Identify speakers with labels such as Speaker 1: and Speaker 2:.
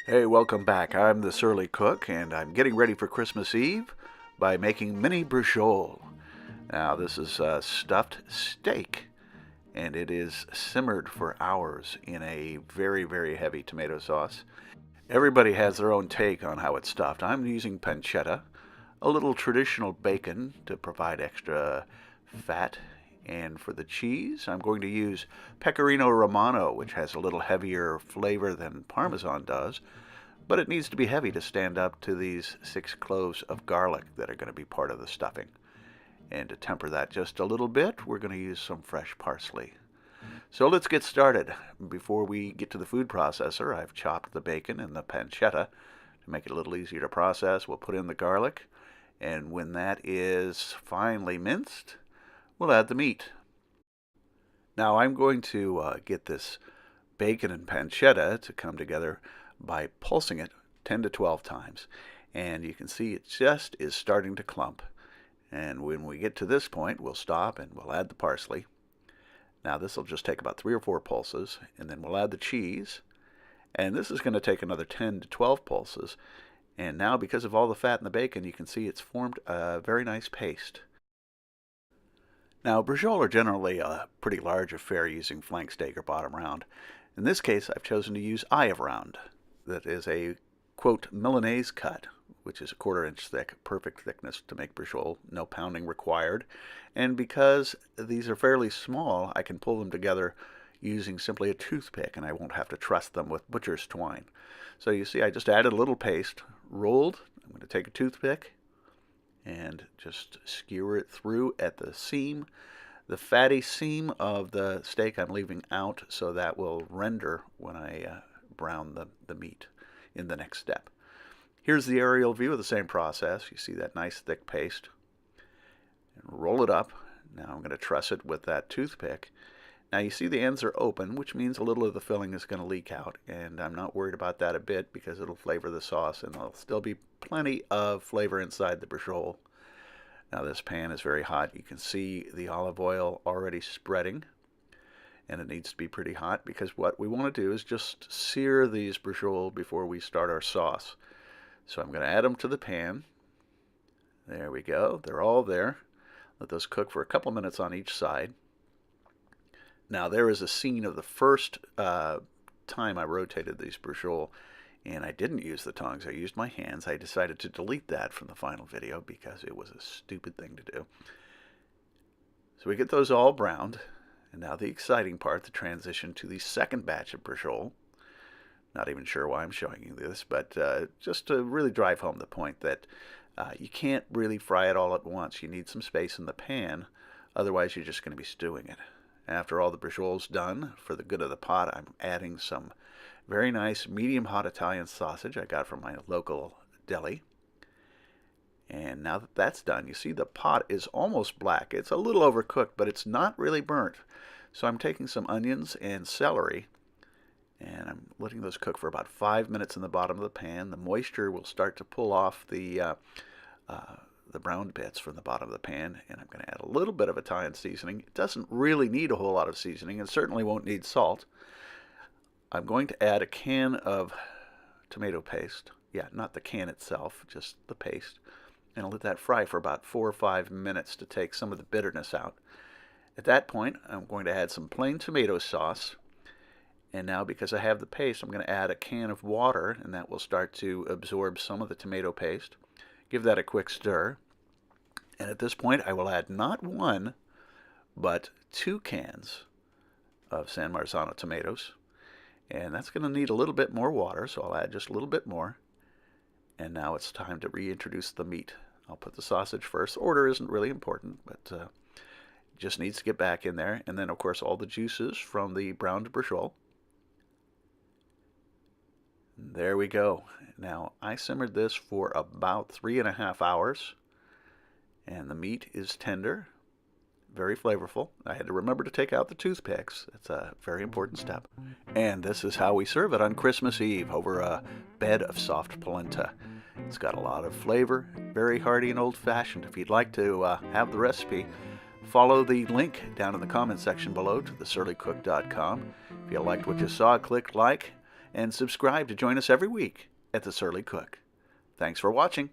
Speaker 1: Hey, welcome back. I'm the Surly Cook, and I'm getting ready for Christmas Eve by making mini braciole. Now, this is stuffed steak, and it is simmered for hours in a very, very heavy tomato sauce. Everybody has their own take on how it's stuffed. I'm using pancetta, a little traditional bacon to provide extra fat. And for the cheese, I'm going to use Pecorino Romano, which has a little heavier flavor than Parmesan does, but it needs to be heavy to stand up to these 6 cloves of garlic that are going to be part of the stuffing. And to temper that just a little bit, we're going to use some fresh parsley. So let's get started. Before we get to the food processor, I've chopped the bacon and the pancetta to make it a little easier to process. We'll put in the garlic, and when that is finely minced, we'll add the meat. Now I'm going to get this bacon and pancetta to come together by pulsing it 10 to 12 times. And you can see it just is starting to clump. And when we get to this point, we'll stop and we'll add the parsley. Now this will just take about 3 or 4 pulses, and then we'll add the cheese. And this is going to take another 10 to 12 pulses. And now, because of all the fat in the bacon, you can see it's formed a very nice paste. Now, braciole are generally a pretty large affair using flank steak or bottom round. In this case, I've chosen to use eye of round. That is a, quote, Milanese cut, which is a 1/4 inch thick, perfect thickness to make braciole, no pounding required. And because these are fairly small, I can pull them together using simply a toothpick, and I won't have to truss them with butcher's twine. So you see, I just added a little paste, rolled. I'm going to take a toothpick and just skewer it through at the seam. The fatty seam of the steak I'm leaving out, so that will render when I brown the meat in the next step. Here's the aerial view of the same process. You see that nice thick paste. And roll it up. Now I'm going to truss it with that toothpick. Now you see the ends are open, which means a little of the filling is going to leak out, and I'm not worried about that a bit because it'll flavor the sauce and there'll still be plenty of flavor inside the braciole. Now this pan is very hot. You can see the olive oil already spreading, and it needs to be pretty hot because what we want to do is just sear these braciole before we start our sauce. So I'm going to add them to the pan. There we go. They're all there. Let those cook for a couple minutes on each side. Now there is a scene of the first time I rotated these braciole, and I didn't use the tongs. I used my hands. I decided to delete that from the final video because it was a stupid thing to do. So we get those all browned, and now the exciting part, the transition to the second batch of braciole. Not even sure why I'm showing you this, but just to really drive home the point that you can't really fry it all at once. You need some space in the pan, otherwise you're just going to be stewing it. After all the braciole's done, for the good of the pot, I'm adding some very nice medium hot Italian sausage I got from my local deli. And now that that's done, you see the pot is almost black. It's a little overcooked, but it's not really burnt. So I'm taking some onions and celery, and I'm letting those cook for about 5 minutes in the bottom of the pan. The moisture will start to pull off the brown bits from the bottom of the pan, and I'm going to add a little bit of Italian seasoning. It doesn't really need a whole lot of seasoning, and certainly won't need salt. I'm going to add a can of tomato paste. Yeah, not the can itself, just the paste. And I'll let that fry for about 4 or 5 minutes to take some of the bitterness out. At that point, I'm going to add some plain tomato sauce. And now, because I have the paste, I'm going to add a can of water, and that will start to absorb some of the tomato paste. Give that a quick stir. And at this point, I will add not 1, but 2 cans of San Marzano tomatoes. And that's going to need a little bit more water, so I'll add just a little bit more. And now it's time to reintroduce the meat. I'll put the sausage first. Order isn't really important, but just needs to get back in there. And then, of course, all the juices from the browned braciole. There we go. Now, I simmered this for about 3.5 hours. And the meat is tender, very flavorful. I had to remember to take out the toothpicks. It's a very important step. And this is how we serve it on Christmas Eve over a bed of soft polenta. It's got a lot of flavor, very hearty and old-fashioned. If you'd like to have the recipe, follow the link down in the comment section below to thesurlycook.com. If you liked what you saw, click like and subscribe to join us every week at The Surly Cook. Thanks for watching.